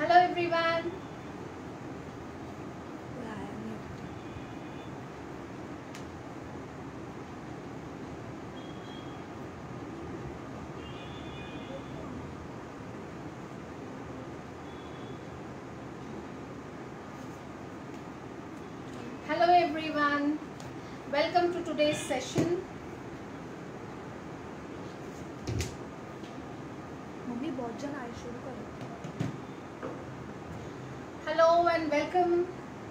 Hello everyone. Hello everyone. Welcome to today's session. Mummy बहुत जन आए शुरू करो. Hello and welcome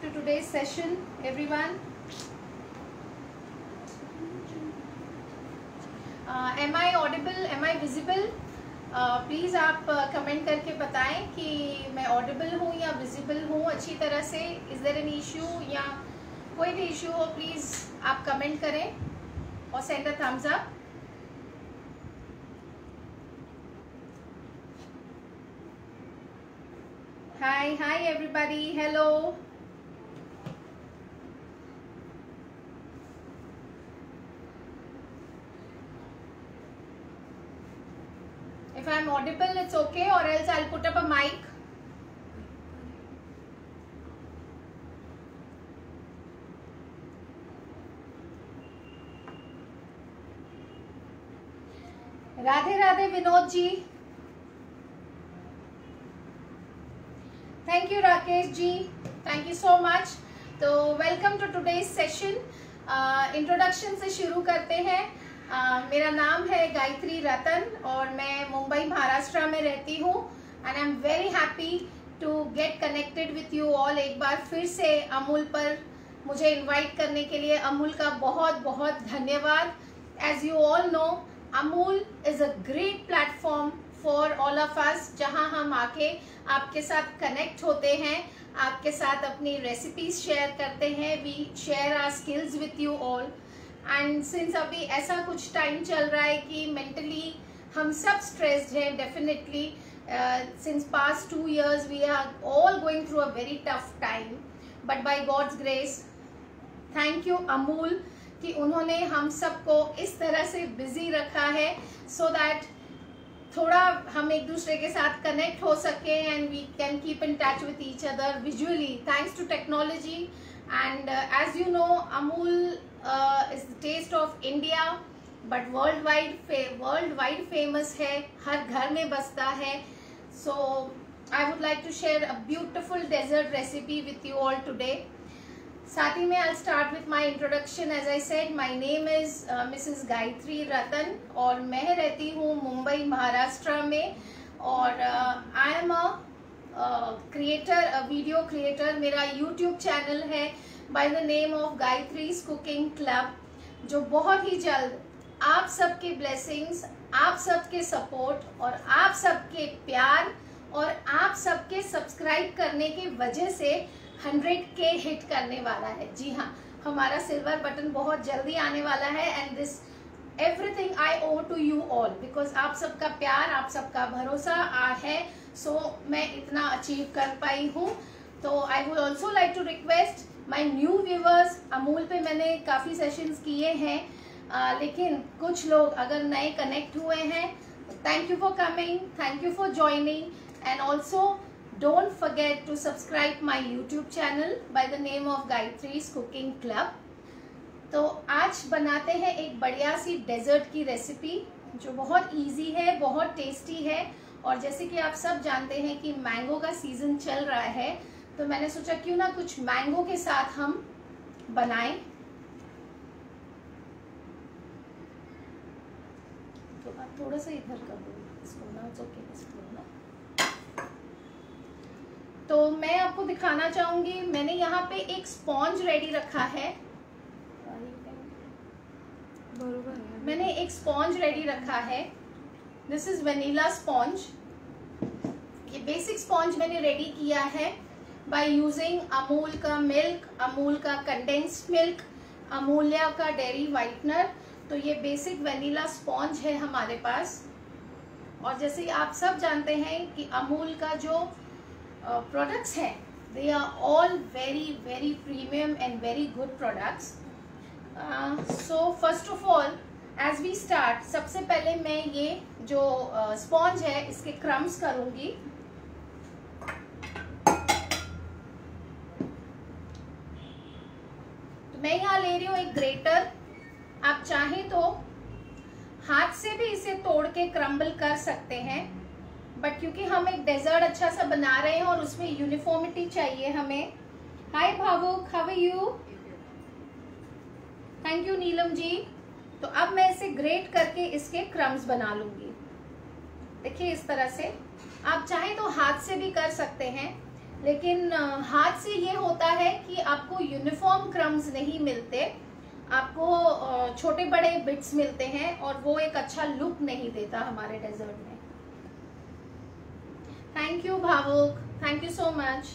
to today's session, everyone. Am I audible? Am I visible? Please आप comment करके बताएं कि मैं ऑडिबल हूँ या विजिबल हूँ अच्छी तरह से. इज़ देयर एनी इशू या कोई भी इशू हो प्लीज़ आप कमेंट करें और send a thumbs up. Hi everybody. Hello. If I'm audible, it's okay, or else I'll put up a mic. Radhe Radhe Vinod ji. Thank you Rakesh ji. Thank you so much. तो welcome to today's session. Introduction से शुरू करते हैं. मेरा नाम है गायत्री रतन और मैं मुंबई महाराष्ट्र में रहती हूँ. And I am very happy to get connected with you all. एक बार फिर से अमूल पर मुझे इनवाइट करने के लिए अमूल का बहुत बहुत धन्यवाद. As you all know, Amul is a great platform for all of us, जहां हम आके आपके साथ कनेक्ट होते हैं, आपके साथ अपनी रेसिपीज शेयर करते हैं. We share our skills with you all. And since अभी ऐसा कुछ टाइम चल रहा है कि मेंटली हम सब स्ट्रेस्ड हैं, definitely since past 2 years we are all going through a very tough time. But by God's grace, thank you Amul कि उन्होंने हम सबको इस तरह से बिजी रखा है सो दैट थोड़ा हम एक दूसरे के साथ कनेक्ट हो सके and we can keep in touch with each other visually thanks to technology. And as you know, Amul is the taste of India but world wide famous है, हर घर में बसता है. So I would like to share a beautiful dessert recipe with you all today. साथ ही में I'll start with my introduction. As I said, my name is Mrs. Gayatri रतन और मैं रहती हूँ मुंबई महाराष्ट्र में. और I am a creator, a video creator. मेरा YouTube चैनल है by the name of Gayatri's Cooking Club, जो बहुत ही जल्द आप सबके ब्लेसिंग्स, आप सबके सपोर्ट और आप सबके प्यार और आप सबके सब्सक्राइब करने की वजह से 100K हिट करने वाला है. जी हाँ, हमारा सिल्वर बटन बहुत जल्दी आने वाला है. And this everything I owe to you all, because आप सबका प्यार, आप सबका भरोसा है, सो मैं इतना अचीव कर पाई हूँ. तो I would also like to request my new viewers. Amul पे मैंने काफ़ी सेशंस किए हैं, लेकिन कुछ लोग अगर नए कनेक्ट हुए हैं, thank you for coming, thank you for joining. And also don't forget to subscribe my YouTube channel by the name of Gayatry's Cooking Club. तो आज बनाते हैं एक बढ़िया सी डेजर्ट की रेसिपी जो बहुत इजी है, बहुत टेस्टी है. और जैसे कि आप सब जानते हैं कि मैंगो का सीजन चल रहा है, तो मैंने सोचा क्यों ना कुछ मैंगो के साथ हम बनाएं. तो आप थोड़ा सा इधर कर दो इसको ना, ओके इसको ना. तो मैं आपको दिखाना चाहूंगी, मैंने यहाँ पे एक स्पॉन्ज रेडी रखा है. मैंने एक स्पॉन्ज रेडी रखा है. This is vanilla sponge. ये बेसिक स्पॉन्ज मैंने रेडी किया है बाय यूजिंग अमूल का मिल्क, अमूल का कंडेंस्ड मिल्क, अमूल्या का डेयरी व्हाइटनर. तो ये बेसिक वेनिला स्पॉन्ज है हमारे पास. और जैसे आप सब जानते हैं कि अमूल का जो products हैं, they are all very premium and very good products. So first of all, as we start, सबसे पहले मैं ये जो स्पॉन्ज है इसके क्रम्स करूँगी. यहाँ ले रही हूँ एक ग्रेटर। आप चाहें तो हाथ से भी इसे तोड़ के क्रम्बल कर सकते हैं, बट क्योंकि हम एक डेजर्ट अच्छा सा बना रहे हैं और उसमें यूनिफॉर्मिटी चाहिए हमें। Hi Bhavuk, how are you? Thank you Neelam ji. तो अब मैं इसे ग्रेट करके इसके क्रम्स बना लूंगी। देखिए इस तरह से। आप चाहें तो हाथ से भी कर सकते हैं, लेकिन हाथ से ये होता है कि आपको यूनिफॉर्म क्रम्स नहीं मिलते, आपको छोटे बड़े बिट्स मिलते हैं और वो एक अच्छा लुक नहीं देता हमारे डेजर्ट में। Thank you Bhavuk, thank you so much.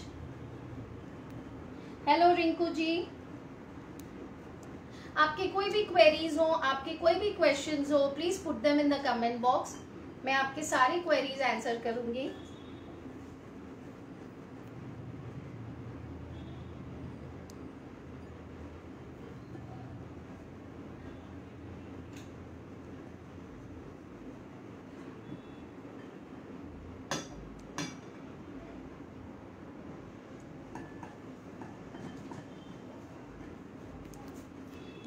Hello Rinku ji. आपके कोई भी क्वेरीज हो, आपके कोई भी क्वेश्चंस हो, please put them in the comment box. मैं आपके सारी क्वेरीज आंसर करूंगी।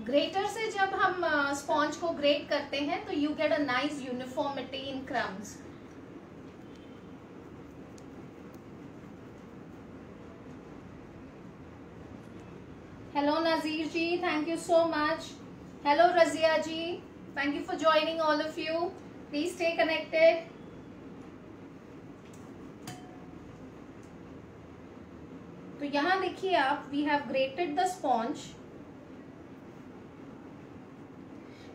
ग्रेटर से जब हम स्पॉन्ज को ग्रेट करते हैं तो you get a nice uniformity in crumbs. Hello Nazir ji, thank you so much. Hello Razia ji, thank you for joining all of you. Please stay connected. तो यहां देखिए आप, we have grated the sponge.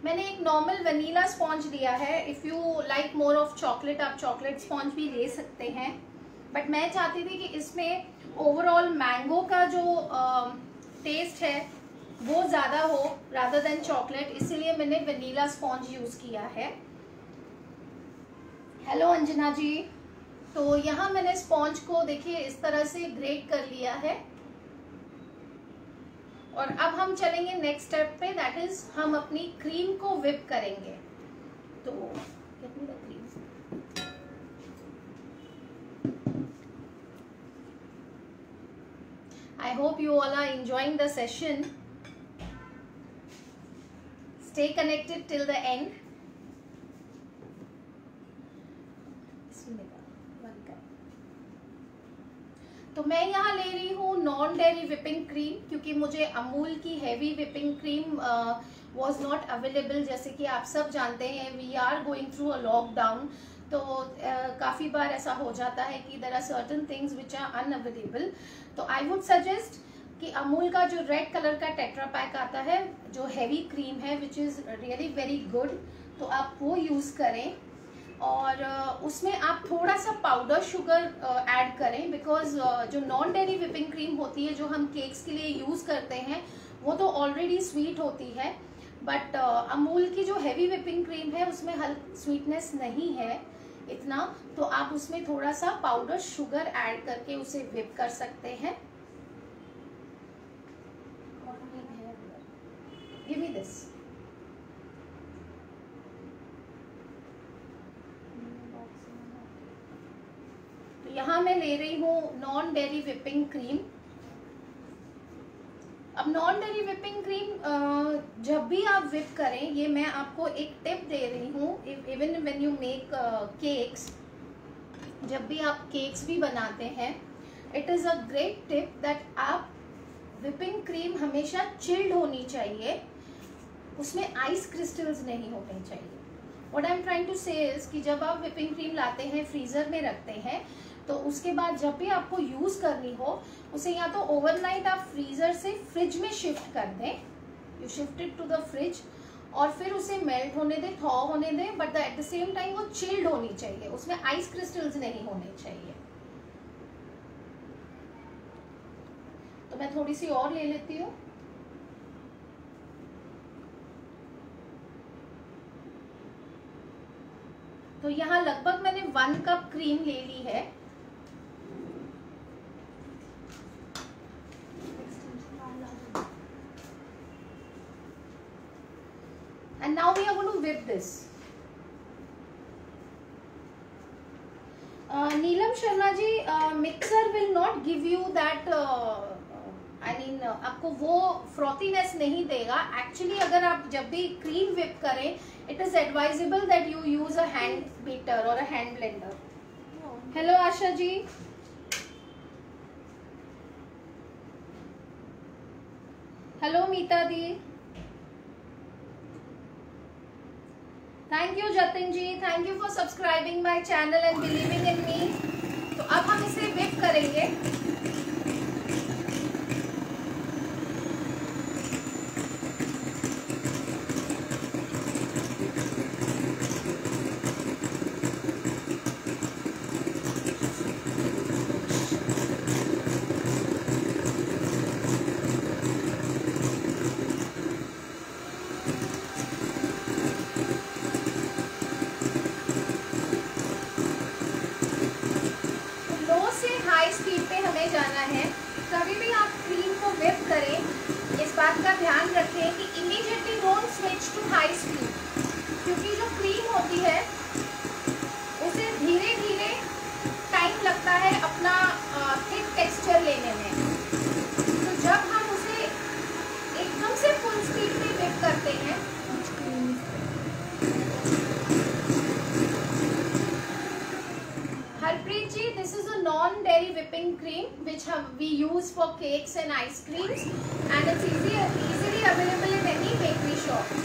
मैंने एक नॉर्मल वनीला स्पॉन्ज लिया है। If you like more of chocolate, आप chocolate sponge भी ले सकते हैं, बट मैं चाहती थी कि इसमें ओवरऑल मैंगो का जो टेस्ट है वो ज़्यादा हो रादर देन चॉकलेट, इसीलिए मैंने वनीला स्पॉन्ज यूज़ किया है। हेलो अंजना जी। तो यहाँ मैंने स्पॉन्ज को देखिए इस तरह से ग्रेट कर लिया है और अब हम चलेंगे नेक्स्ट स्टेप पे, दैट इज हम अपनी क्रीम को विप करेंगे। तो get me the cream. I hope you all are enjoying the session. Stay connected till the end. तो मैं यहाँ ले रही हूँ नॉन डेयरी विपिंग क्रीम, क्योंकि मुझे अमूल की heavy whipping cream was not available. जैसे कि आप सब जानते हैं, we are going through a lockdown, तो काफ़ी बार ऐसा हो जाता है कि there are certain things which are unavailable. तो आई वुड सजेस्ट कि अमूल का जो रेड कलर का टेट्रा पैक आता है, जो हैवी क्रीम है, which is really very good, तो आप वो यूज़ करें। और उसमें आप थोड़ा सा पाउडर शुगर ऐड करें, बिकॉज जो नॉन डेयरी विपिंग क्रीम होती है जो हम केक्स के लिए यूज़ करते हैं वो तो ऑलरेडी स्वीट होती है, बट अमूल की जो हैवी विपिंग क्रीम है उसमें हल्की स्वीटनेस नहीं है इतना, तो आप उसमें थोड़ा सा पाउडर शुगर ऐड करके उसे विप कर सकते हैं। Give me this. यहाँ मैं ले रही हूँ नॉन डेयरी विपिंग क्रीम। अब नॉन डेयरी विपिंग क्रीम जब भी आप विप करें, ये मैं आपको एक टिप दे रही हूँ, even when you make cakes, जब भी आप केक्स भी बनाते हैं, it is a great tip that आप विपिंग क्रीम हमेशा चिल्ड होनी चाहिए, उसमें आइस क्रिस्टल्स नहीं होने चाहिए। What I am trying to say is कि जब आप विपिंग क्रीम लाते हैं, फ्रीज़र में रखते हैं, तो उसके बाद जब भी आपको यूज़ करनी हो, उसे या तो ओवरनाइट आप फ्रीज़र से फ्रिज में शिफ्ट कर दें, you shift it to the fridge, और फिर उसे मेल्ट होने दें, थॉ होने दें, but at the same time वो चिल्ड होनी चाहिए, उसमें आइस क्रिस्टल्स नहीं होने चाहिए। तो मैं थोड़ी सी और ले लेती हूँ। तो यहाँ लगभग मैंने 1 कप क्रीम ले ली है। And now we are going to whip this. Neelam Sharma ji, mixer will not give you that I mean आपको वो फ्रॉथीनेस नहीं देगा। एक्चुअली अगर आप जब भी क्रीम विप करें, it is advisable that you use a hand beater और a hand blender. Hello Asha ji, hello Meeta di, thank you Jatin ji, thank you for subscribing my channel and believing in me. तो अब हम इसे विप करेंगे। जाना है। कभी भी आप क्रीम को विप करें, इस बात का ध्यान रखें कि immediately don't switch to high speed, क्योंकि जो क्रीम होती है उसे धीरे धीरे टाइम लगता है अपना थिक टेक्सचर लेने में। तो जब हम उसे एकदम से फुल स्पीड में विप करते हैं, Harpreet ji, this is a non-dairy whipping cream which we use for cakes and ice creams, and it's easily available in any bakery shop.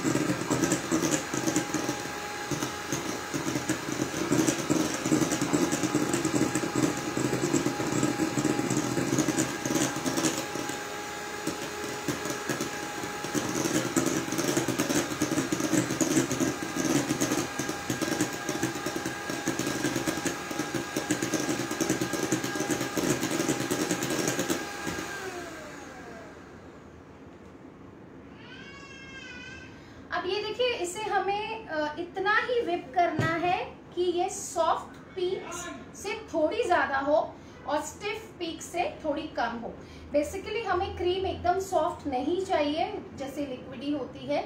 अब ये देखिए, इसे हमें इतना ही विप करना है कि ये सॉफ्ट पीक्स से थोड़ी ज्यादा हो और स्टिफ पीक से थोड़ी कम हो। बेसिकली हमें क्रीम एकदम सॉफ्ट नहीं चाहिए जैसे लिक्विडी होती है,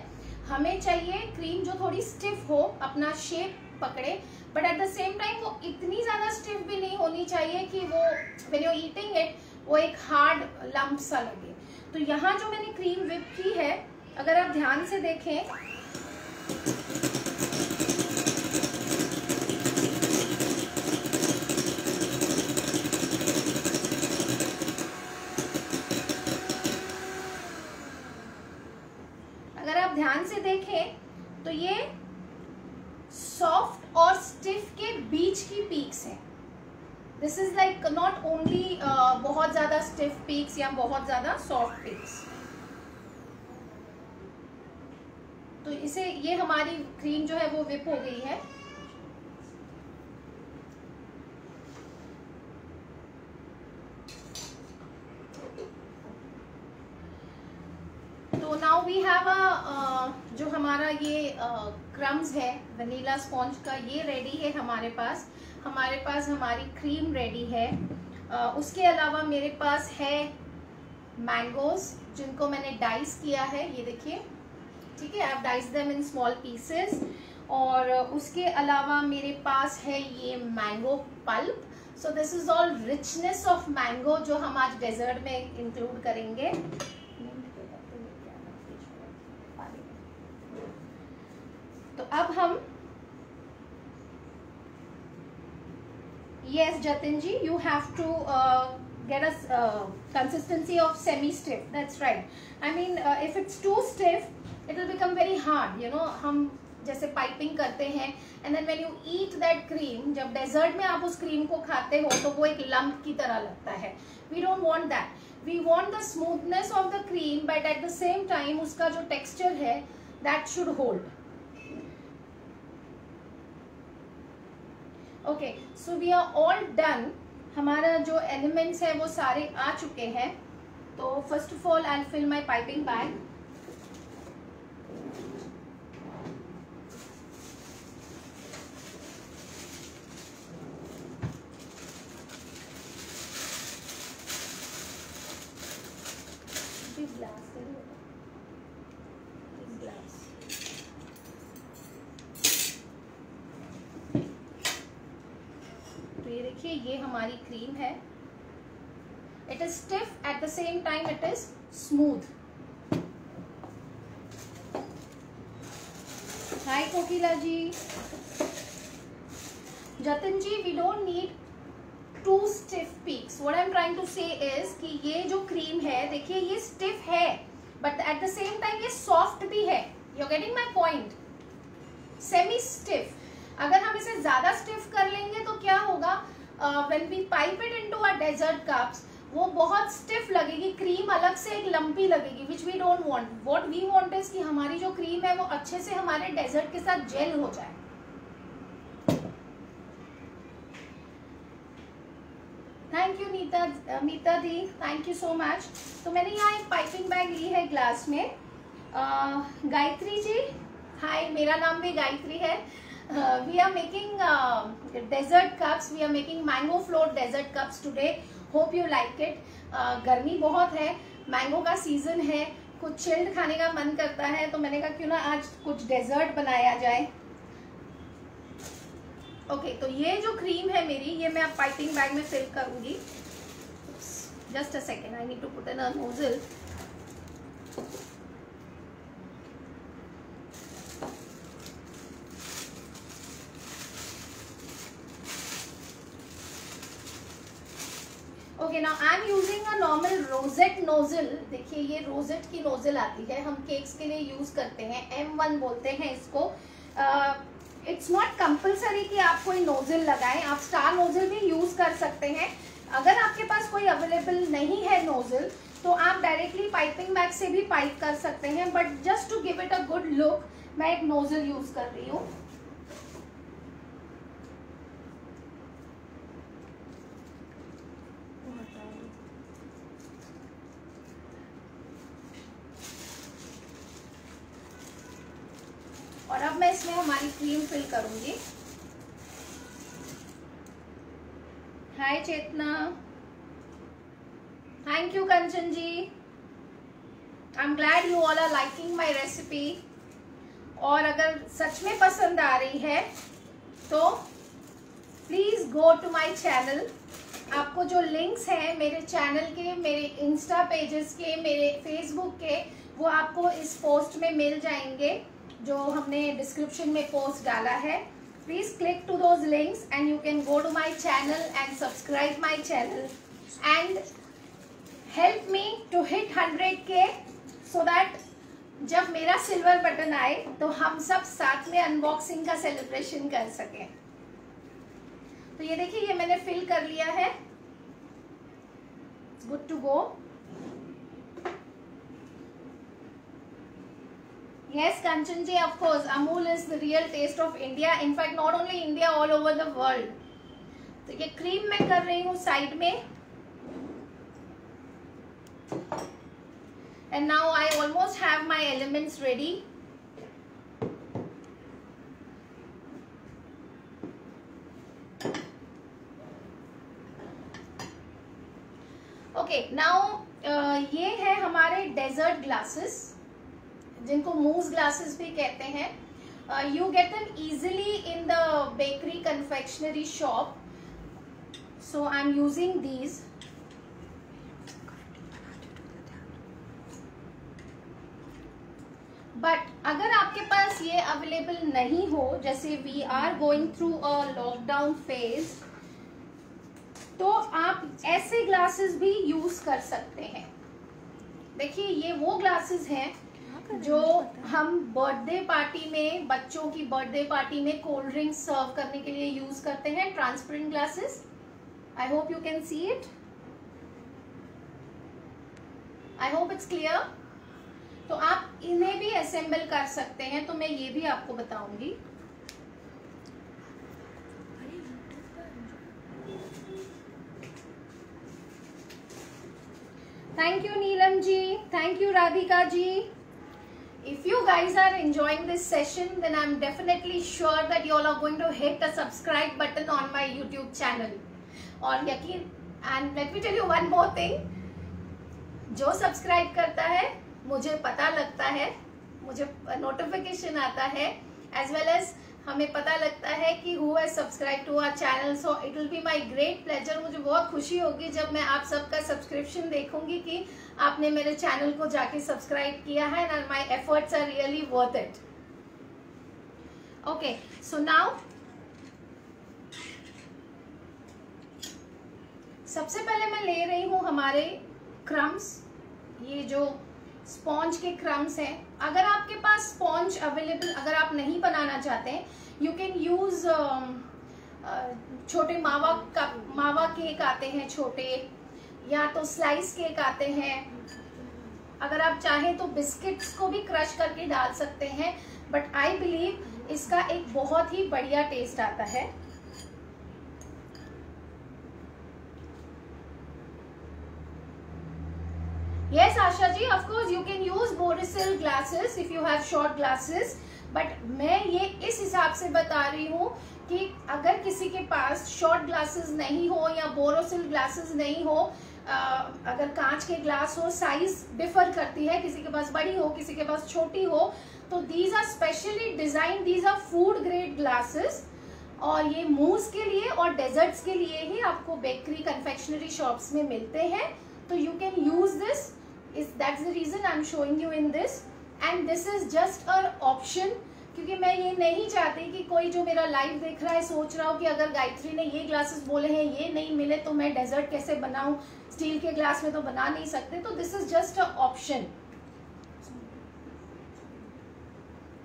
हमें चाहिए क्रीम जो थोड़ी स्टिफ हो, अपना शेप पकड़े, but at the same time वो इतनी ज्यादा स्टिफ भी नहीं होनी चाहिए कि वो व्हेन यू ईटिंग इट वो एक हार्ड लंप सा लगे। तो यहाँ जो मैंने क्रीम विप की है, अगर आप ध्यान से देखें, अगर आप ध्यान से देखें तो ये सॉफ्ट और स्टिफ के बीच की पीक्स है। This is like not only बहुत ज्यादा स्टिफ पीक्स या बहुत ज्यादा सॉफ्ट पीक्स। तो इसे, ये हमारी क्रीम जो है वो विप हो गई है। तो नाउ वी हैव जो हमारा ये क्रम्स है वनीला स्पॉन्ज का, ये रेडी है हमारे पास। हमारी क्रीम रेडी है। उसके अलावा मेरे पास है मैंगोज जिनको मैंने डाइस किया है, ये देखिए, ठीक है, I have diced them in small pieces. और उसके अलावा मेरे पास है ये mango pulp. So this is all richness of mango जो हम आज डेजर्ट में इंक्लूड करेंगे। तो अब हम, yes Jatin ji, you have to get a consistency of semi stiff, that's right. I mean if it's too stiff it will become very hard, you know। हम जैसे पाइपिंग करते हैं and then when you eat that cream, जब desert में आप उस cream को खाते हो तो वो एक लंप की तरह लगता है। We don't want that. We want the smoothness of the cream, but at the same time उसका जो texture है that should hold. Okay, so we are all done. हमारा जो एलिमेंट्स है वो सारे आ चुके हैं। तो first of all I will fill my piping bag. ये देखिए, ये हमारी क्रीम है। It is stiff, at the same time it is smooth. Hi Kokila ji. Jatin ji, we don't need to stiff peaks. What I am trying to say is कि ये जो cream है, देखिए ये स्टिफ है but at the same time ये soft भी है. You are getting my point. Semi stiff. अगर हम इसे ज्यादा स्टिफ कर लेंगे तो क्या होगा, when we pipe it into a dessert cups, वो बहुत स्टिफ लगेगी, क्रीम अलग से एक लंपी लगेगी, which we don't want. What we want is कि हमारी जो क्रीम है वो अच्छे से हमारे डेजर्ट के साथ जेल हो जाए. Thank you Neeta di, thank you so much. तो मैंने यहाँ एक पाइपिंग बैग ली है ग्लास में. गायत्री जी हाय, मेरा नाम भी गायत्री है. We are making dessert cups, we are making mango float dessert cups today. Hope you like it. गर्मी बहुत है, मैंगो का सीजन है, कुछ चिल्ड खाने का मन करता है, तो मैंने कहा क्यों ना आज कुछ डेजर्ट बनाया जाए. ओके, तो ये जो क्रीम है मेरी, ये मैं अब पाइपिंग बैग में फिल करूंगी. Just a second, I need to put in a nozzle. Okay, now I am using a normal rosette nozzle. देखिए ये रोजेट की नोजल आती है, हम केक्स के लिए यूज करते हैं, M1 बोलते हैं इसको. इट्स नॉट कंपल्सरी कि आप कोई नोजल लगाएं, आप स्टार नोजल भी यूज कर सकते हैं. अगर आपके पास कोई अवेलेबल नहीं है नोजल, तो आप डायरेक्टली पाइपिंग बैग से भी पाइप कर सकते हैं, but just to give it a good look मैं एक नोजल यूज कर रही हूँ. और अब मैं इसमें हमारी क्रीम फिल करूंगी. Hi Chetna, thank you Kanchan ji. I am glad you all are liking my recipe. और अगर सच में पसंद आ रही है तो please go to my channel. आपको जो लिंक्स हैं मेरे चैनल के, मेरे इंस्टा पेजेस के, मेरे फेसबुक के, वो आपको इस पोस्ट में मिल जाएंगे जो हमने डिस्क्रिप्शन में पोस्ट डाला है. Please click to those links and you can go to my channel and subscribe my channel and help me to hit 100K so that जब मेरा सिल्वर बटन आए तो हम सब साथ में अनबॉक्सिंग का सेलिब्रेशन कर सकें. तो ये देखिए, ये मैंने फिल कर लिया है. It's good to go. Yes, Kanchan ji, of course, Amul is the real taste of India. In fact, not only India, all over the world. तो ये क्रीम मैं कर रही हूँ साइड में. And now I almost have my elements ready. Okay, now ये है हमारे डेजर्ट ग्लासेस, जिनको मूस ग्लासेस भी कहते हैं. You get them easily in the bakery confectionery shop. So I am using these. But अगर आपके पास ये अवेलेबल नहीं हो, जैसे we are going through a lockdown phase, तो आप ऐसे ग्लासेस भी यूज कर सकते हैं. देखिए ये वो ग्लासेस हैं जो हम बर्थडे पार्टी में, बच्चों की बर्थडे पार्टी में कोल्ड ड्रिंक्स सर्व करने के लिए यूज करते हैं. Transparent glasses. I hope you can see it. I hope it's clear. तो आप इन्हें भी असेंबल कर सकते हैं, तो मैं ये भी आपको बताऊंगी. Thank you Neelam ji, thank you Radhika ji. If you guys are enjoying this session, then I'm definitely sure that you all are going to hit the subscribe button on my YouTube channel. और यकीन, and let me tell you one more thing, जो subscribe करता है मुझे पता लगता है, मुझे नोटिफिकेशन आता है, as well as हमें पता लगता है कि who has subscribe to our channel, so it will be my great pleasure. मुझे बहुत खुशी होगी जब मैं आप सबका सब्सक्रिप्शन देखूंगी कि आपने मेरे चैनल को जाके सब्सक्राइब किया है, and my efforts are really worth it. Okay, so now सबसे पहले मैं ले रही हूं हमारे क्रम्स, ये जो स्पॉन्ज के क्रम्स हैं। अगर आपके पास स्पॉन्ज अवेलेबल, अगर आप नहीं बनाना चाहते हैं, यू कैन यूज छोटे मावा केक आते हैं छोटे, या तो स्लाइस केक आते हैं। अगर आप चाहें तो बिस्किट्स को भी क्रश करके डाल सकते हैं, बट आई बिलीव इसका एक बहुत ही बढ़िया टेस्ट आता है। Yes, Asha ji, of course you can use Borosil glasses if you have short glasses, but मैं ये इस हिसाब से बता रही हूँ कि अगर किसी के पास शॉर्ट ग्लासेस नहीं हो या बोरोसिल ग्लासेस नहीं हो, अगर कांच के ग्लास हो, साइज डिफर करती है, किसी के पास बड़ी हो, किसी के पास छोटी हो, तो these are specially design, these are food grade glasses, और ये मूस के लिए और डेजर्ट्स के लिए ही आपको बेकरी कन्फेक्शनरी शॉप्स में मिलते हैं। तो you can use this, that's the reason I'm showing you in this, and this is just an option, क्योंकि मैं ये नहीं चाहती कि कोई जो मेरा लाइव देख रहा है सोच रहा हो कि अगर गायत्री ने ये ग्लासेस बोले हैं, ये नहीं मिले तो मैं डेजर्ट कैसे बनाऊं, स्टील के ग्लास में तो बना नहीं सकते। तो this is just a option.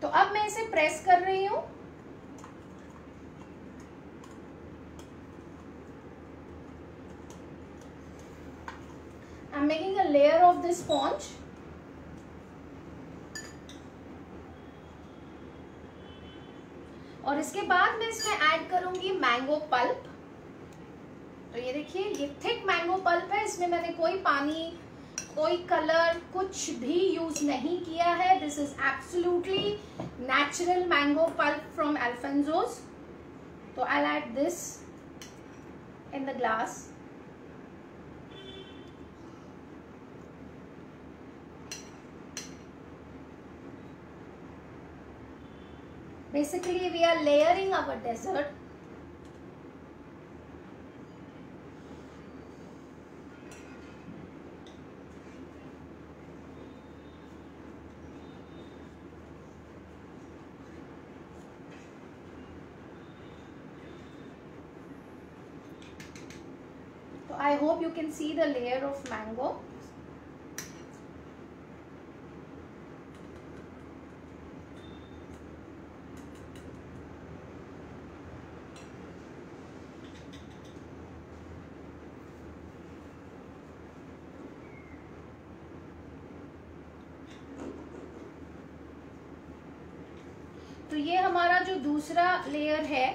तो अब मैं इसे प्रेस कर रही हूं। I'm making a layer of this sponge. और इसके बाद मैं इसमें ऐड करूंगी मैंगो पल्प। तो ये देखिए, ये थिक मैंगो पल्प है, इसमें मैंने कोई पानी, कोई कलर, कुछ भी यूज नहीं किया है। This is absolutely natural mango pulp from alphonsos. तो I will add this in the glass. Basically, we are layering our dessert. So I hope you can see the layer of mango. तो ये हमारा जो दूसरा layer है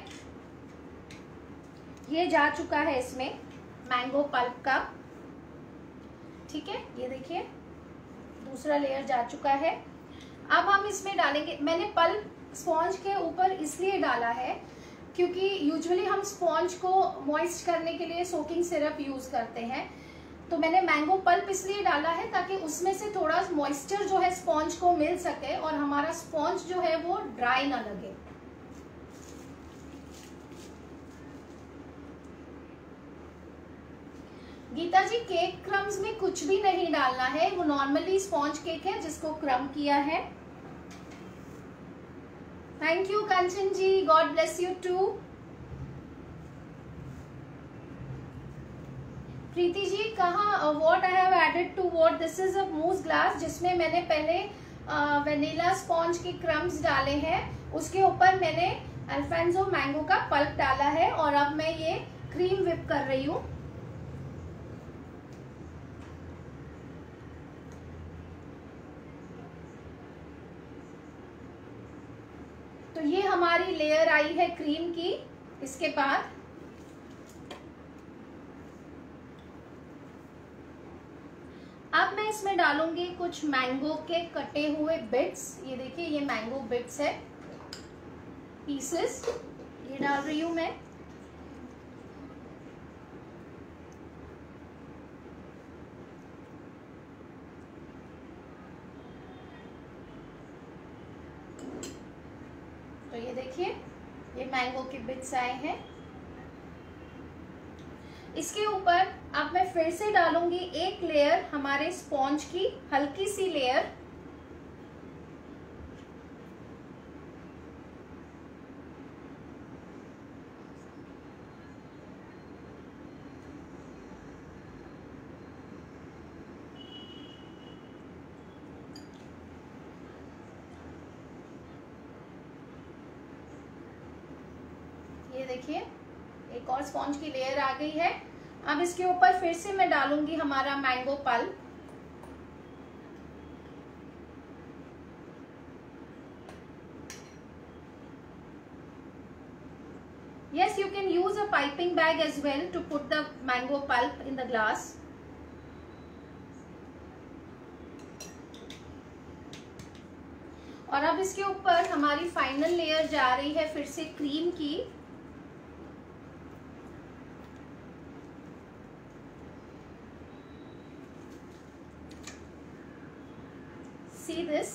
ये जा चुका है इसमें मैंगो पल्प का। ठीक है, ये देखिए दूसरा लेयर जा चुका है। अब हम इसमें डालेंगे, मैंने पल्प स्पॉन्ज के ऊपर इसलिए डाला है क्योंकि यूजुअली हम स्पॉन्ज को मॉइस्ट करने के लिए सोकिंग सिरप यूज करते हैं। तो मैंने मैंगो पल्प इसलिए डाला है ताकि उसमें से थोड़ा मॉइस्चर जो है स्पॉन्ज को मिल सके और हमारा स्पॉन्ज जो है वो ड्राई ना लगे। गीता जी, केक क्रम्स में कुछ भी नहीं डालना है, वो नॉर्मली स्पॉन्ज केक है जिसको क्रम किया है। Thank you Kanchan ji, God bless you too. Preeti ji, कहाँ what I have added to what, this is a mousse glass जिसमें मैंने पहले वेनिला स्पॉन्ज के क्रम्स डाले हैं, उसके ऊपर मैंने अल्फेंसो मैंगो का पल्प डाला है और अब मैं ये क्रीम विप कर रही हूँ। तो ये हमारी लेयर आई है क्रीम की। इसके बाद अब मैं इसमें डालूंगी कुछ मैंगो के कटे हुए बिट्स। ये देखिए, ये मैंगो बिट्स है, पीसेस, ये डाल रही हूं मैं। तो ये देखिए ये मैंगो के बिट्स आए हैं। इसके ऊपर अब मैं फिर से डालूंगी एक लेयर हमारे स्पॉन्ज की, हल्की सी लेयर। ये देखिए एक और स्पॉन्ज की लेयर आ गई है। अब इसके ऊपर फिर से मैं डालूंगी हमारा mango pulp. Yes, you can use a piping bag as well to put the mango pulp in the glass. और अब इसके ऊपर हमारी फाइनल लेयर जा रही है फिर से क्रीम की। See this।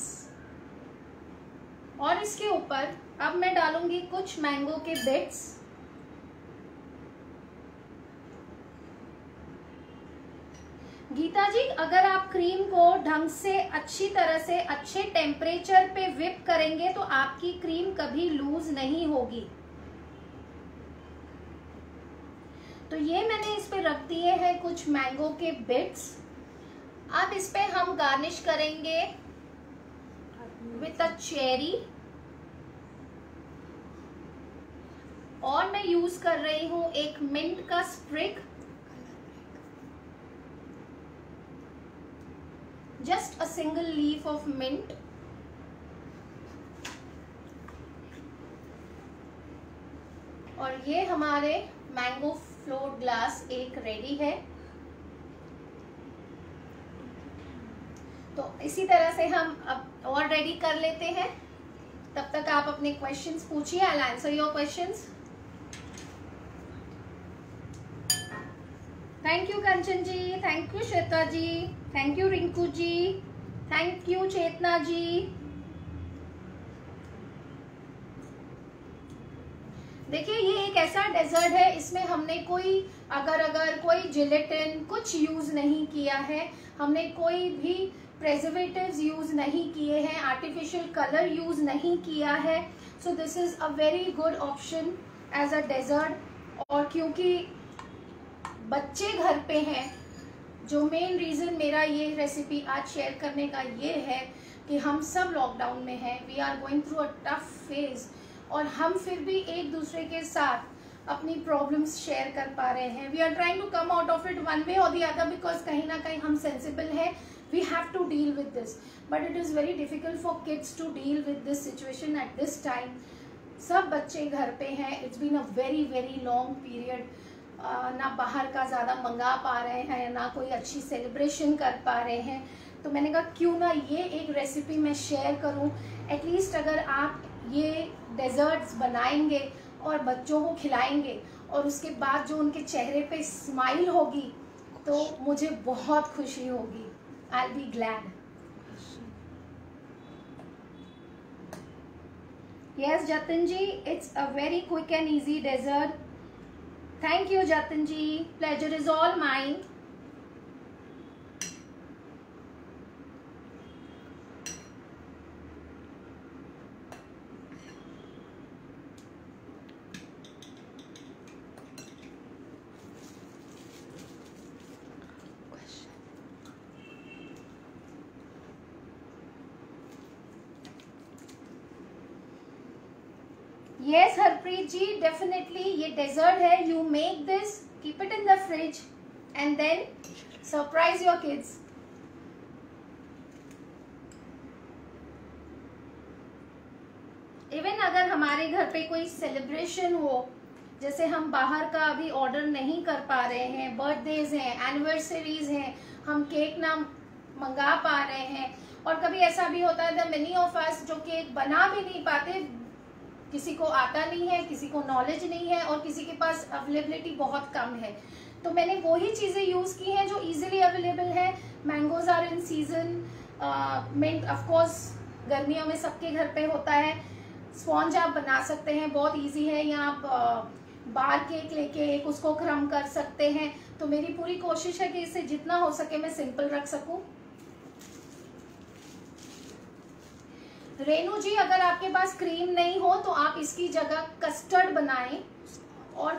और इसके ऊपर अब मैं डालूंगी कुछ मैंगो के बिट्स। गीता जी, अगर आप क्रीम को ढंग से अच्छी तरह से अच्छे टेम्परेचर पे विप करेंगे तो आपकी क्रीम कभी लूज नहीं होगी। तो ये मैंने इस पे रख दिए हैं कुछ मैंगो के बिट्स। अब इस पे हम गार्निश करेंगे विथ अ चेरी। और मैं यूज कर रही हूं एक मिंट का sprig, just a single leaf of mint. और ये हमारे मैंगो फ्लोट ग्लास एक रेडी है। तो इसी तरह से हम अब और रेडी कर लेते हैं। तब तक आप अपने क्वेश्चंस पूछिए, I will answer your questions. Thank you Kanchan ji, thank you Shweta ji, thank you Rinku ji, thank you Chetna ji. देखिए ये एक ऐसा डेजर्ट है, इसमें हमने कोई अगर कोई जिलेटिन कुछ यूज नहीं किया है, हमने कोई भी प्रेजर्वेटिव्स यूज नहीं किए हैं, आर्टिफिशियल कलर यूज नहीं किया है। So this is a very good option as a dessert. और क्योंकि बच्चे घर पे हैं, जो मेन रीजन मेरा ये रेसिपी आज शेयर करने का ये है कि हम सब लॉकडाउन में हैं, we are going through a tough phase, और हम फिर भी एक दूसरे के साथ अपनी प्रॉब्लम्स शेयर कर पा रहे हैं। We are trying to come out of it one way और द अदर, बिकॉज कहीं ना कहीं हम सेंसिबल हैं, we have to deal with this, but it is very difficult for kids to deal with this situation at this time. सब बच्चे घर पे हैं, it's been a very very long period. ना बाहर का ज़्यादा मंगा पा रहे हैं, ना कोई अच्छी सेलिब्रेशन कर पा रहे हैं। तो मैंने कहा क्यों ना ये एक रेसिपी मैं शेयर करूं। एटलीस्ट अगर आप ये डेजर्ट्स बनाएंगे और बच्चों को खिलाएंगे और उसके बाद जो उनके चेहरे पे स्माइल होगी तो मुझे बहुत खुशी होगी। I will be glad. Yes Jatin ji, it's a very quick and easy dessert. Thank you Jatin ji, pleasure is all mine। Yes Harpreet ji, definitely ये डेजर्ट है। You make this, keep it in the fridge and then surprise your kids. Even अगर हमारे घर पे कोई celebration हो, जैसे हम बाहर का अभी ऑर्डर नहीं कर पा रहे हैं, बर्थडेज हैं, एनिवर्सरीज हैं, हम केक ना मंगा पा रहे हैं, और कभी ऐसा भी होता है द मेनी ऑफ अस जो केक बना भी नहीं पाते, किसी को आता नहीं है, किसी को नॉलेज नहीं है, और किसी के पास अवेलेबिलिटी बहुत कम है। तो मैंने वही चीज़ें यूज़ की हैं जो इजीली अवेलेबल है। Mangoes are in season, mint of course गर्मियों में सबके घर पे होता है, स्पॉन्ज आप बना सकते हैं, बहुत इजी है। या आप बार केक लेके एक उसको क्रम कर सकते हैं। तो मेरी पूरी कोशिश है कि इसे जितना हो सके मैं सिंपल रख सकूं। रेनू जी, अगर आपके पास क्रीम नहीं हो तो आप इसकी जगह कस्टर्ड बनाएं और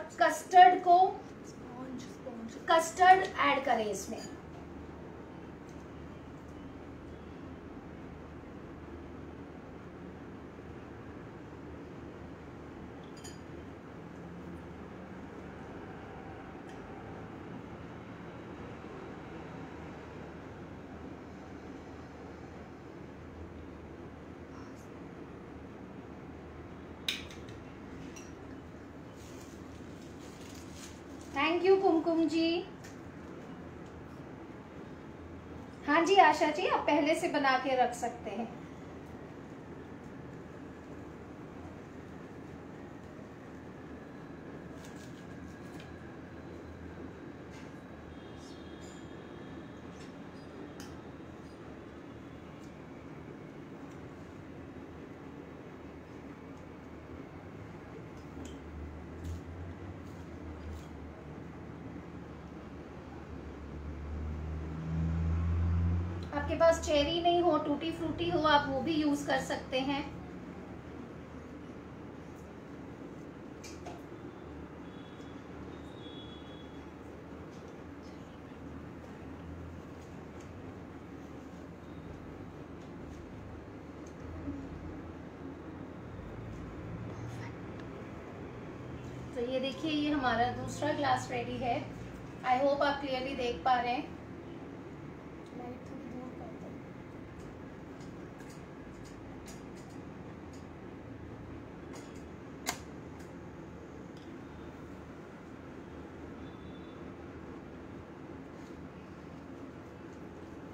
कस्टर्ड ऐड करें इसमें। थैंक यू कुमकुम जी। हाँ जी आशा जी, आप पहले से बना के रख सकते हैं। आपके पास चेरी नहीं हो, टूटी फ्रूटी हो, आप वो भी यूज कर सकते हैं। तो ये देखिए, ये हमारा दूसरा ग्लास रेडी है। आई होप आप क्लियरली देख पा रहे हैं।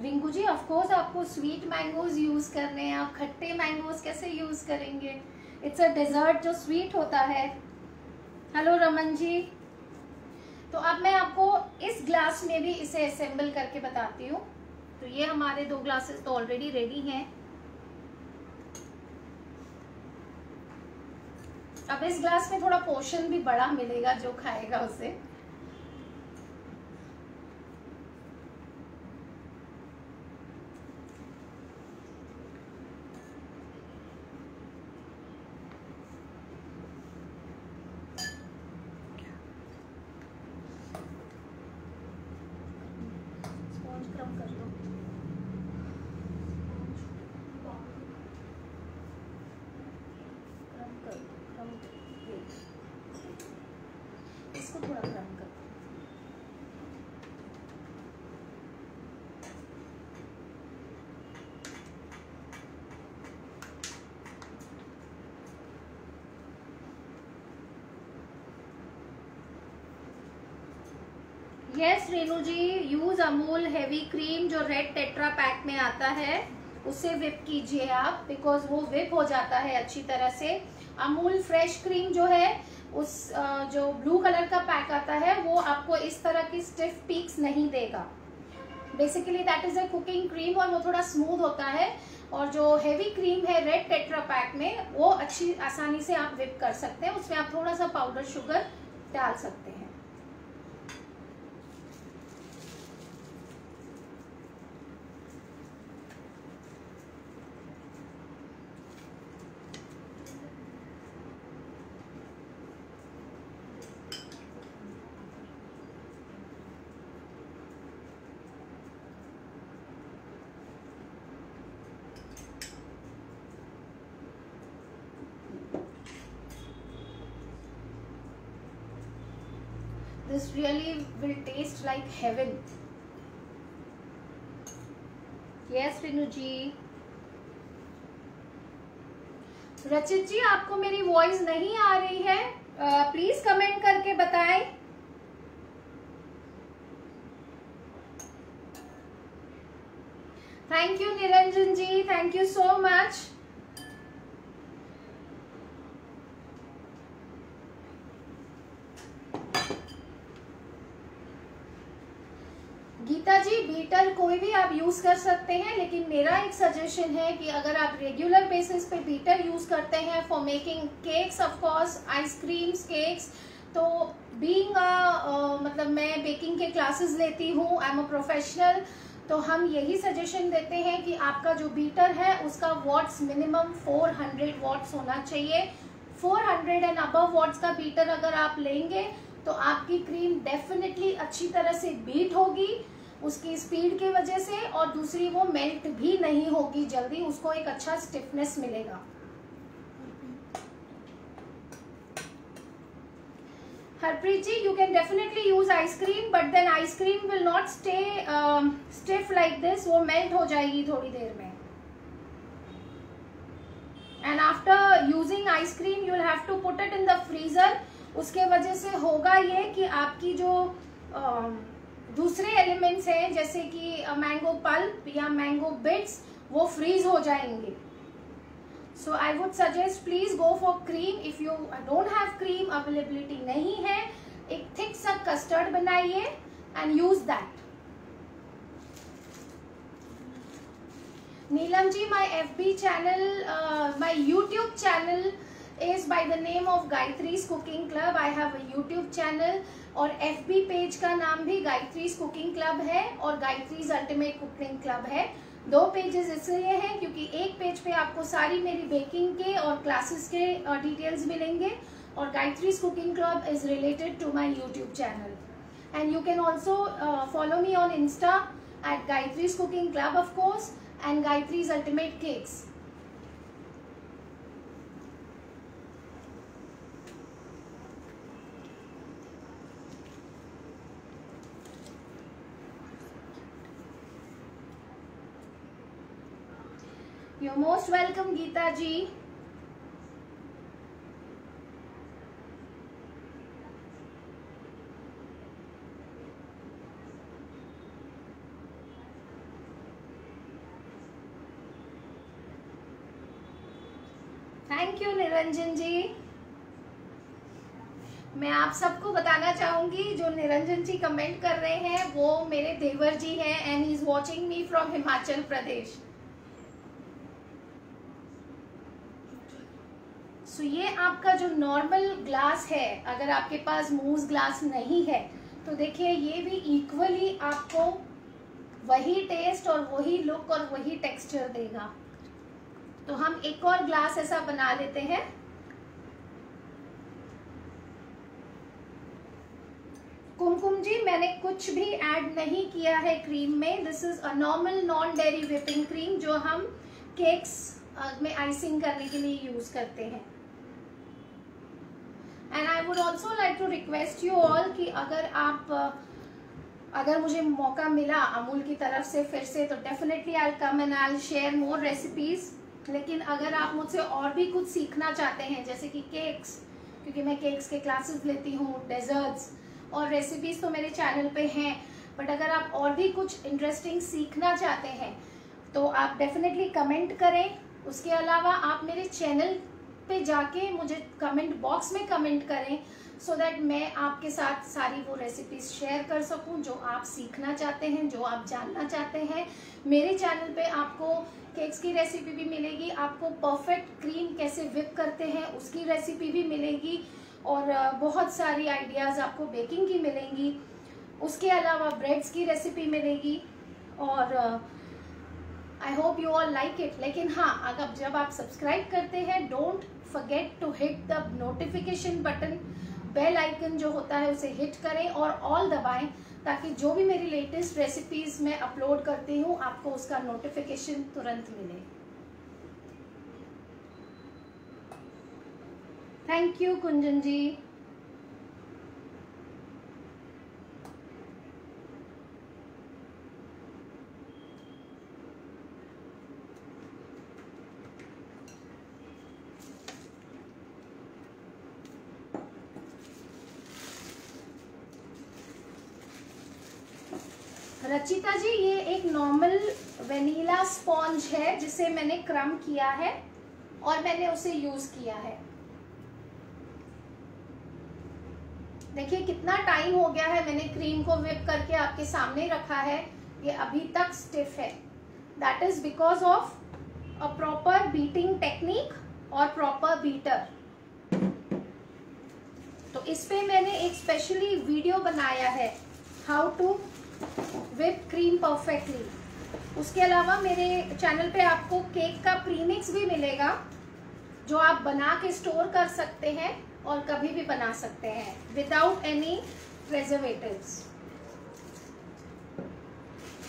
रिंकू जी, ऑफ कोर्स आपको स्वीट मैंगोज यूज करने हैं, आप खट्टे मैंगोज कैसे यूज करेंगे? इट्स अ डेजर्ट जो स्वीट होता है। हेलो रमन जी। तो अब मैं आपको इस ग्लास में भी इसे असेंबल करके बताती हूँ। तो ये हमारे 2 ग्लासेस तो ऑलरेडी रेडी हैं। अब इस ग्लास में थोड़ा पोर्शन भी बड़ा मिलेगा, जो खाएगा उसे। इसको थोड़ा क्रम कर। यस रेनू जी, यूज अमूल हेवी क्रीम जो रेड टेट्रा पैक में आता है, उसे विप कीजिए आप, बिकॉज वो विप हो जाता है अच्छी तरह से। अमूल फ्रेश क्रीम जो है, उस जो ब्लू कलर का पैक आता है, वो आपको इस तरह की स्टिफ पीक्स नहीं देगा। Basically that is a cooking cream और वो थोड़ा स्मूथ होता है। और जो हेवी क्रीम है रेड टेट्रा पैक में, वो अच्छी आसानी से आप विप कर सकते हैं। उसमें आप थोड़ा सा पाउडर शुगर डाल सकते हैं। This really will taste like heaven. Yes, Rinu जी। रचित जी, आपको मेरी वॉइस नहीं आ रही है? प्लीज कमेंट करके बताएं। Thank you Niranjan ji, thank you so much. Geeta ji, beater कोई भी आप यूज कर सकते हैं, लेकिन मेरा एक सजेशन है कि अगर आप रेगुलर बेसिस पे बीटर यूज करते हैं for making cakes, of course ice creams, cakes, तो बीइंग मतलब मैं बेकिंग के क्लासेस लेती हूँ, आई एम अ प्रोफेशनल, तो हम यही सजेशन देते हैं कि आपका जो बीटर है उसका वॉट्स मिनिमम 400 वॉट्स होना चाहिए। 400 एंड अबव वॉट्स का बीटर अगर आप लेंगे तो आपकी क्रीम डेफिनेटली अच्छी तरह से बीट होगी उसकी स्पीड की वजह से, और दूसरी वो मेल्ट भी नहीं होगी जल्दी, उसको एक अच्छा स्टिफनेस मिलेगा। हरप्रीत जी, you can definitely use ice cream, but then ice cream will not stay stiff like this, वो melt हो जाएगी थोड़ी देर में। And after using ice cream, you will have to put it in the freezer। उसके वजह से होगा ये कि आपकी जो दूसरे एलिमेंट्स हैं जैसे कि मैंगो पल्प या मैंगो बिट्स, वो फ्रीज हो जाएंगे। So I would suggest please go for cream। If you don't have cream availability नहीं है, एक thick सा custard बनाइए and use that। Neelam ji, my FB channel, my YouTube channel is by the name of Gayatri's Cooking Club। I have a YouTube channel और FB page का नाम भी गायत्रीज cooking club है और गायत्रीज अल्टीमेट कुकिंग क्लब है। 2 pages इसलिए हैं क्योंकि एक पेज पे आपको सारी मेरी बेकिंग के और क्लासेस के डिटेल्स मिलेंगे, और Gayatri's cooking club is related to my YouTube channel. And you can also follow me on Insta at Gayatri's cooking club of course and Gayatri's ultimate cakes. You're most welcome, Geeta ji। Thank you Niranjan ji. मैं आप सबको बताना चाहूंगी जो निरंजन जी comment कर रहे हैं वो मेरे देवर जी हैं and he is watching me from Himachal Pradesh. So ये आपका जो नॉर्मल ग्लास है, अगर आपके पास मूस ग्लास नहीं है तो देखिए ये भी इक्वली आपको वही टेस्ट और वही लुक और वही टेक्सचर देगा। तो हम एक और ग्लास ऐसा बना लेते हैं। कुमकुम जी, मैंने कुछ भी ऐड नहीं किया है क्रीम में। This is a normal non dairy whipping cream जो हम केक्स में आइसिंग करने के लिए यूज करते हैं। And I would also like to request you all कि अगर मुझे मौका मिला अमूल की तरफ से फिर से तो definitely I come and I share more recipes. लेकिन अगर आप मुझसे और भी कुछ सीखना चाहते हैं जैसे कि केक्स, क्योंकि मैं केक्स के क्लासेस लेती हूँ, डेजर्ट्स और रेसिपीज तो मेरे चैनल पे हैं, बट अगर आप और भी कुछ इंटरेस्टिंग सीखना चाहते हैं तो आप डेफिनेटली कमेंट करें। उसके अलावा आप मेरे चैनल पे जाके मुझे कमेंट बॉक्स में कमेंट करें सो दैट मैं आपके साथ सारी वो रेसिपीज शेयर कर सकूं जो आप सीखना चाहते हैं, जो आप जानना चाहते हैं। मेरे चैनल पे आपको केक्स की रेसिपी भी मिलेगी, आपको परफेक्ट क्रीम कैसे व्हिप करते हैं उसकी रेसिपी भी मिलेगी, और बहुत सारी आइडियाज़ आपको बेकिंग की मिलेंगी। उसके अलावा ब्रेड्स की रेसिपी मिलेगी, और I hope you all like it. लेकिन हाँ, अगर जब आप सब्सक्राइब करते हैं don't forget to hit the notification button, bell icon जो होता है उसे हिट करें और ऑल दबाएं ताकि जो भी मेरी लेटेस्ट रेसिपीज मैं अपलोड करती हूँ आपको उसका नोटिफिकेशन तुरंत मिले। थैंक यू कुंजन जी। रचिता जी, ये एक नॉर्मल वेनिला स्पॉन्ज है जिसे मैंने क्रम किया है और मैंने उसे यूज किया है। देखिए कितना टाइम हो गया है, मैंने क्रीम को व्हिप करके आपके सामने रखा है, ये अभी तक स्टिफ है। That is because of a proper beating technique और प्रॉपर बीटर। तो इस पे मैंने एक स्पेशली वीडियो बनाया है, how to whip cream perfectly. उसके अलावा मेरे चैनल पे आपको केक का प्रीमिक्स भी मिलेगा, जो आप बना के स्टोर कर सकते हैं और कभी भी बना सकते हैं विदाउट एनी प्रिजर्वेटिव्स।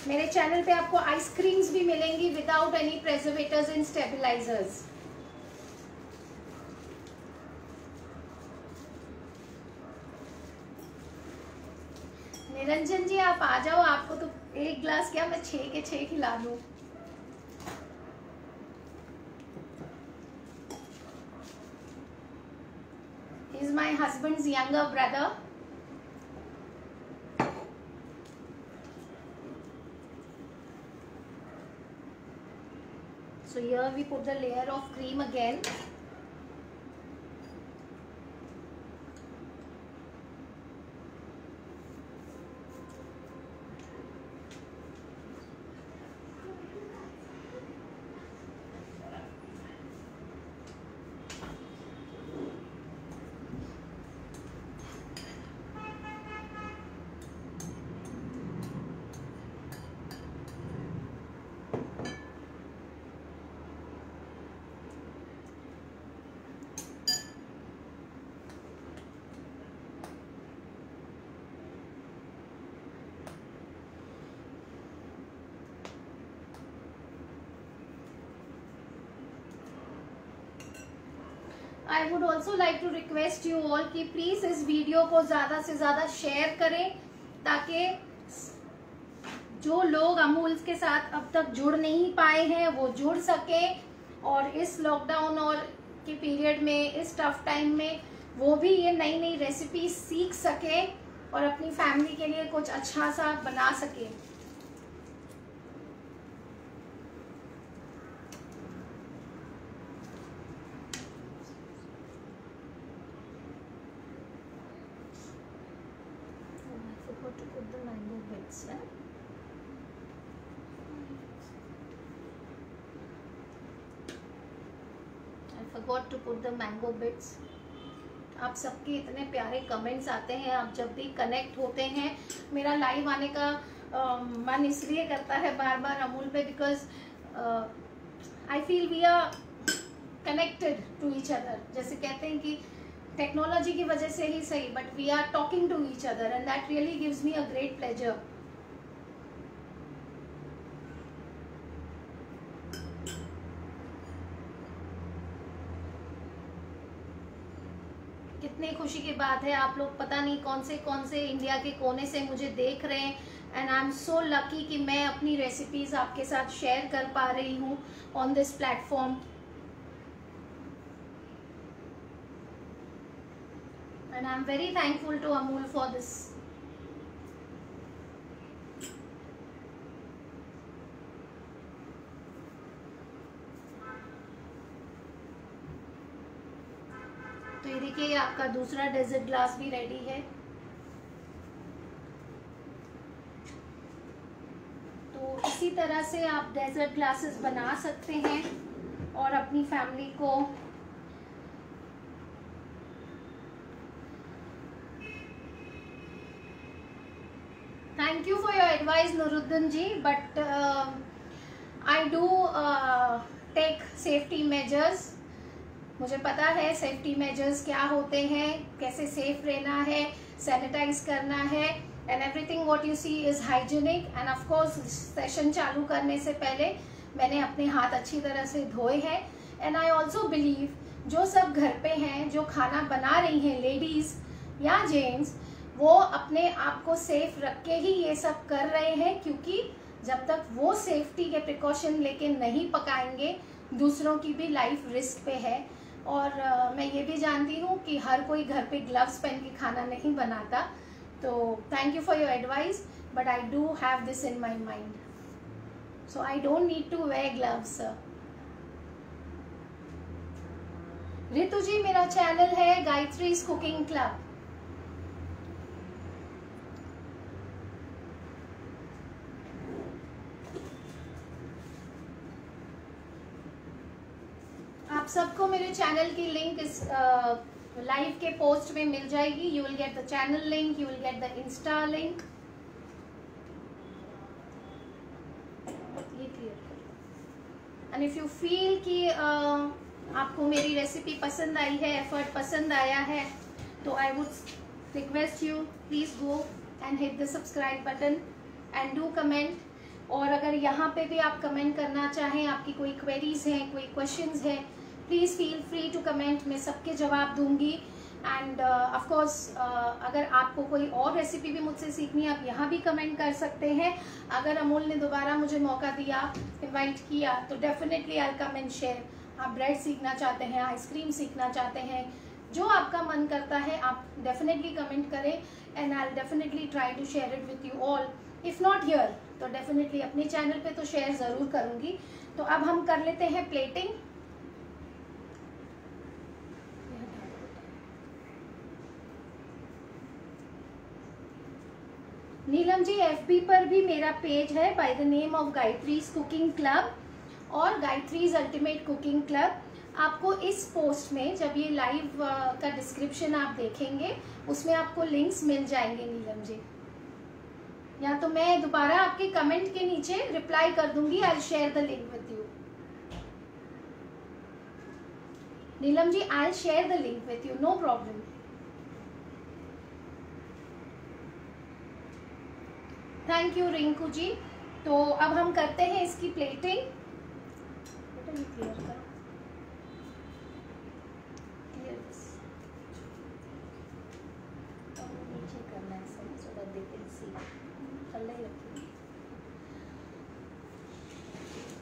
मेरे चैनल पे आपको आइसक्रीम्स भी मिलेंगी without any preservatives and stabilisers. Niranjan ji आप आ जाओ, आपको तो एक ग्लास क्या मैं 6 के 6 खिला दूं। He is my husband's younger brother. So here we put the layer of cream again. I would also like to request you all कि प्लीज इस वीडियो को ज्यादा से ज्यादा शेयर करें, ताकि जो लोग अमूल के साथ अब तक जुड़ नहीं पाए हैं वो जुड़ सके, और इस लॉकडाउन और के पीरियड में, इस टफ टाइम में वो भी ये नई नई रेसिपी सीख सके और अपनी फैमिली के लिए कुछ अच्छा सा बना सके। To put the mango bits, I forgot to put the mango bits. आप सबके इतने प्यारे कमेंट्स आते हैं, आप जब भी कनेक्ट होते हैं, मेरा लाइव आने का मन इसलिए करता है बार बार अमूल पे, because I feel we are connected to each other. जैसे कहते हैं कि टेक्नोलॉजी की वजह से ही सही, but we are talking to each other and that really gives me a great pleasure. कितनी खुशी की बात है, आप लोग पता नहीं कौन से इंडिया के कोने से मुझे देख रहे हैं, and I am so lucky कि मैं अपनी रेसिपीज आपके साथ शेयर कर पा रही हूँ on this platform. And I'm very thankful to Amul for this. तो ये देखिए आपका दूसरा डेजर्ट ग्लास भी रेडी है। तो इसी तरह से आप डेजर्ट ग्लासेस बना सकते हैं और अपनी फैमिली को Thank you for your advice, Nuruddin ji, but I do take safety measures. मुझे पता है सेफ्टी मेजर्स क्या होते हैं, कैसे सेफ रहना है, सैनिटाइज करना है, and everything what you see is hygienic. And of course session चालू करने से पहले मैंने अपने हाथ अच्छी तरह से धोए हैं। एंड आई ऑल्सो बिलीव जो सब घर पे हैं, जो खाना बना रही हैं, लेडीज या जेंट्स, वो अपने आप को सेफ रख के ही ये सब कर रहे हैं, क्योंकि जब तक वो सेफ्टी के प्रिकॉशन लेके नहीं पकाएंगे, दूसरों की भी लाइफ रिस्क पे है। और मैं ये भी जानती हूँ कि हर कोई घर पे ग्लव्स पहन के खाना नहीं बनाता। तो thank you for your advice, but I do have this in my mind, so I don't need to wear gloves. Ritu ji, मेरा चैनल है गायत्रीज कुकिंग क्लब। आप सबको मेरे चैनल की लिंक इस लाइव के पोस्ट में मिल जाएगी. You will get the channel link, you will get the Insta link. ये क्लियर करो. एंड इफ यू फील कि आपको मेरी रेसिपी पसंद आई है, एफर्ट पसंद आया है, तो I would request you please go and hit the subscribe button and do comment. और अगर यहाँ पे भी आप कमेंट करना चाहें, आपकी कोई क्वेरीज हैं, कोई क्वेश्चंस हैं, please feel free to comment. मैं सबके जवाब दूंगी. एंड ऑफ कोर्स अगर आपको कोई और रेसिपी भी मुझसे सीखनी है, आप यहाँ भी कमेंट कर सकते हैं. अगर अमूल ने दोबारा मुझे मौका दिया, इन्वाइट किया, तो definitely I come and share. आप ब्रेड सीखना चाहते हैं, आइसक्रीम सीखना चाहते हैं, जो आपका मन करता है आप डेफिनेटली कमेंट करें and I definitely try to share it with you all. If not here तो डेफिनेटली अपने चैनल पे तो शेयर ज़रूर करूँगी. तो अब हम कर लेते हैं प्लेटिंग. नीलम जी, FB पर भी मेरा पेज है by the name of Gayatri's cooking club और गायत्रीज अल्टीमेट कुकिंग क्लब. आपको इस पोस्ट में जब ये लाइव का डिस्क्रिप्शन आप देखेंगे, उसमें आपको लिंक्स मिल जाएंगे नीलम जी. या तो मैं दोबारा आपके कमेंट के नीचे रिप्लाई कर दूंगी. I will share the link with you. Neelam ji, I will share the link with you, no problem. Thank you Rinku ji. तो अब हम करते हैं इसकी प्लेटिंग. क्लियर करो.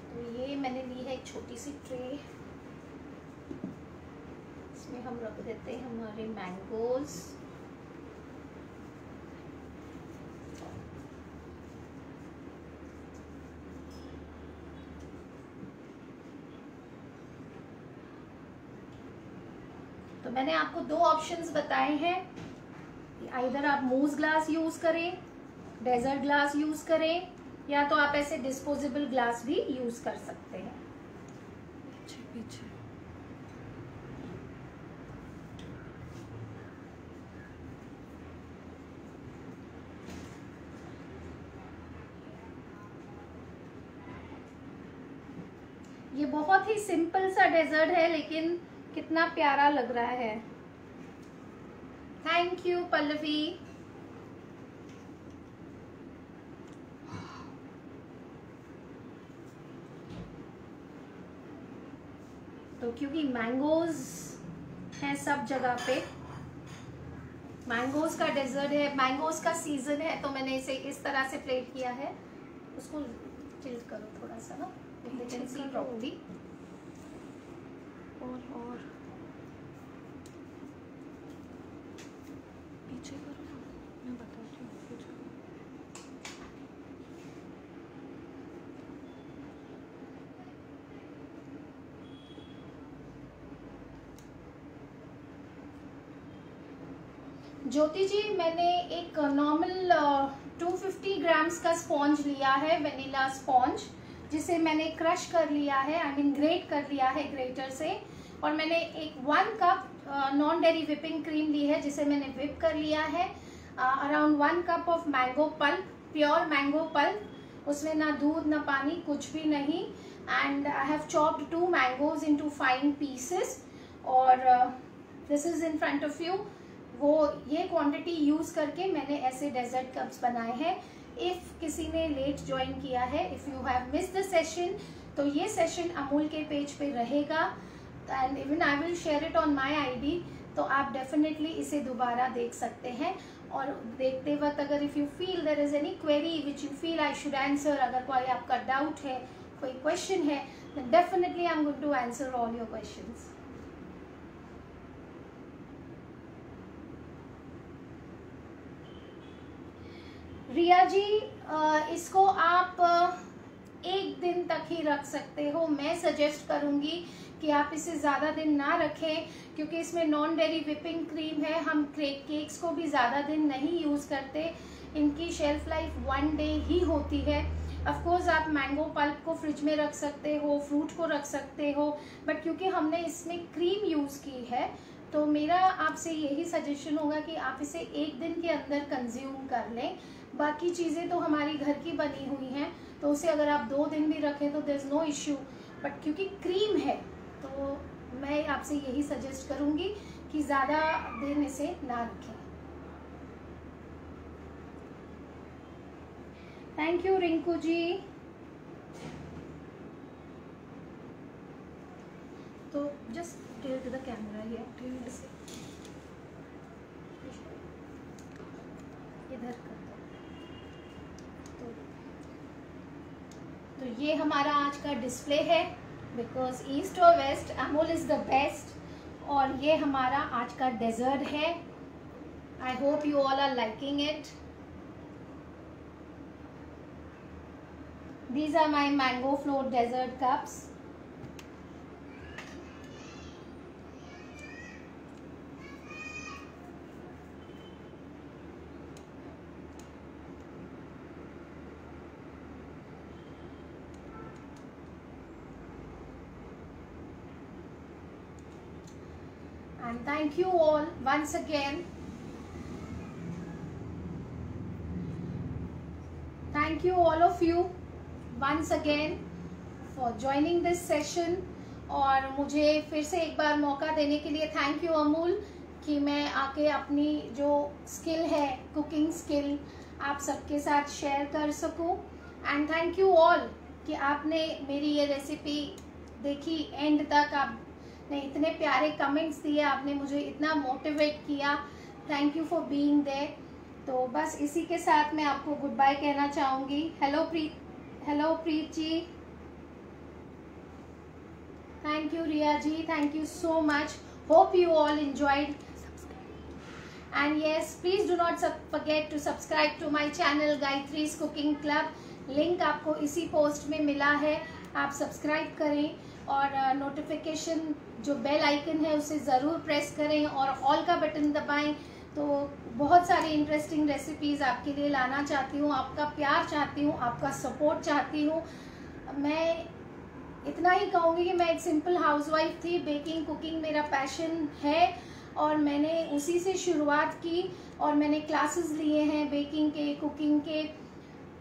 तो ये मैंने ली है एक छोटी सी ट्रे. इसमें हम रख देते हैं हमारे मैंगोज. तो मैंने आपको दो ऑप्शंस बताए हैं. आइदर आप मूस ग्लास यूज करें, डेजर्ट ग्लास यूज करें, या तो आप ऐसे डिस्पोजेबल ग्लास भी यूज कर सकते हैं. पीछे ये बहुत ही सिंपल सा डेजर्ट है, लेकिन कितना प्यारा लग रहा है. Thank you Pallavi. तो क्योंकि मैंगोज हैं सब जगह पे, मैंगोज का डेजर्ट है, मैंगोज का सीजन है, तो मैंने इसे इस तरह से प्लेट किया है. उसको टिल्ट करो थोड़ा सा ना, they can see properly. और पीछे करो ना, मैं बताती हूँ. पीछे ज्योति जी, मैंने एक नॉर्मल 250 ग्राम्स का स्पॉन्ज लिया है, वेनिला स्पॉन्ज, जिसे मैंने क्रश कर लिया है, आई मीन ग्रेट कर लिया है ग्रेटर से. और मैंने एक 1 cup non dairy whipping cream ली है, जिसे मैंने विप कर लिया है. Around 1 cup of mango pulp, pure mango pulp, उसमें ना दूध ना पानी, कुछ भी नहीं. And I have chopped 2 mangoes into fine pieces. और this is in front of you. वो ये क्वांटिटी यूज करके मैंने ऐसे डेजर्ट कप्स बनाए हैं. इफ किसी ने लेट ज्वाइन किया है, if you have miss the session, तो ये सेशन अमूल के पेज पे रहेगा and even I will share it on my ID. तो आप डेफिनेटली इसे दोबारा देख सकते हैं. और देखते वक्त अगर if you feel there is any query which you feel I should answer, अगर कोई आपका डाउट है, कोई क्वेश्चन है, then definitely I am going to answer all your questions. Riya ji, इसको आप 1 दिन तक ही रख सकते हो. मैं सजेस्ट करूंगी कि आप इसे ज़्यादा दिन ना रखें, क्योंकि इसमें नॉन डेयरी विपिंग क्रीम है. हम केक्स को भी ज़्यादा दिन नहीं यूज़ करते. इनकी शेल्फ लाइफ 1 डे ही होती है. ऑफ कोर्स आप मैंगो पल्प को फ्रिज में रख सकते हो, फ्रूट को रख सकते हो, बट क्योंकि हमने इसमें क्रीम यूज़ की है तो मेरा आपसे यही सजेशन होगा कि आप इसे एक दिन के अंदर कंज्यूम कर लें। बाकी चीज़ें तो हमारी घर की बनी हुई हैं, तो उसे अगर आप 2 दिन भी रखें तो there is no issue, but क्योंकि क्रीम है तो मैं आपसे यही सजेस्ट करूँगी कि ज़्यादा दिन इसे ना रखें। Thank you Rinku ji. तो just tilt the camera here, tilt से इधर कर दो। तो ये हमारा आज का डिस्प्ले है, बिकॉज ईस्ट और west Amul is the best. और ये हमारा आज का डेजर्ट है। I hope you all are liking it. These are my mango float dessert cups. And thank you all once again. Thank you all of you once again for joining this session. और मुझे फिर से एक बार मौका देने के लिए thank you Amul कि मैं आके अपनी जो स्किल है, कुकिंग स्किल, आप सबके साथ शेयर कर सकूं। एंड थैंक यू ऑल कि आपने मेरी ये रेसिपी देखी एंड तक, आपने इतने प्यारे कमेंट्स दिए, आपने मुझे इतना मोटिवेट किया। Thank you for being there. तो बस इसी के साथ मैं आपको गुड बाय कहना चाहूँगी। Hello Preet ji, thank you Riya ji, thank you so much. Hope you all enjoyed. And yes, please do not forget to subscribe to my channel Gayatri's Cooking Club. Link आपको इसी पोस्ट में मिला है, आप सब्सक्राइब करें और नोटिफिकेशन जो बेल आइकन है उसे ज़रूर प्रेस करें और ऑल का बटन दबाएं। तो बहुत सारी इंटरेस्टिंग रेसिपीज़ आपके लिए लाना चाहती हूँ, आपका प्यार चाहती हूँ, आपका सपोर्ट चाहती हूँ। मैं इतना ही कहूँगी कि मैं एक सिंपल हाउसवाइफ थी, बेकिंग कुकिंग मेरा पैशन है और मैंने उसी से शुरुआत की और मैंने क्लासेस लिए हैं बेकिंग के, कुकिंग के।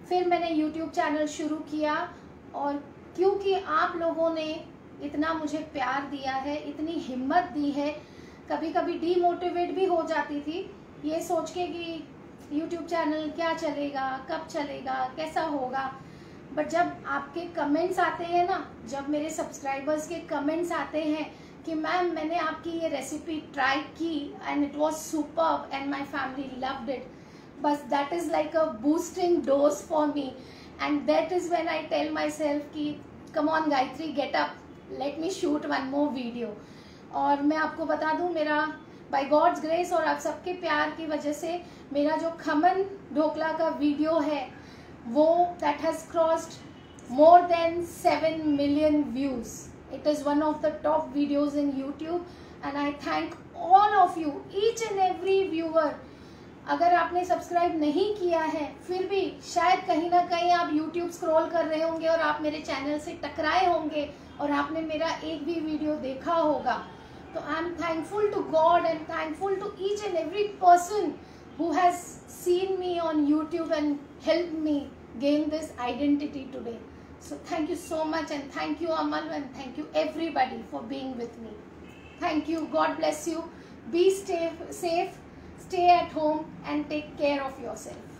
फिर मैंने यूट्यूब चैनल शुरू किया और क्योंकि आप लोगों ने इतना मुझे प्यार दिया है, इतनी हिम्मत दी है, कभी कभी डीमोटिवेट भी हो जाती थी ये सोच के कि यूट्यूब चैनल क्या चलेगा, कब चलेगा, कैसा होगा। बट जब आपके कमेंट्स आते हैं ना, जब मेरे सब्सक्राइबर्स के कमेंट्स आते हैं कि मैम मैंने आपकी ये रेसिपी ट्राई की and it was superb and my family loved it, बस that is like a boosting dose for me and that is when I tell my self कि come on Gayatri, get up, let me shoot one more video. और मैं आपको बता दूं, मेरा bye God's grace और आप सबके प्यार की वजह से मेरा जो खमन ढोकला का वीडियो है वो that has crossed more than 7 million views. It is one of the top videos in YouTube and I thank all of you, each and every viewer. अगर आपने सब्सक्राइब नहीं किया है फिर भी शायद कहीं ना कहीं आप YouTube स्क्रॉल कर रहे होंगे और आप मेरे चैनल से टकराए होंगे और आपने मेरा एक भी वीडियो देखा होगा। तो I am thankful to God and thankful to each and every person who has seen me on YouTube and helped me gain this identity today. So thank you so much and thank you Amal and thank you everybody for being with me. Thank you. God bless you. Be safe, stay at home and take care of yourself.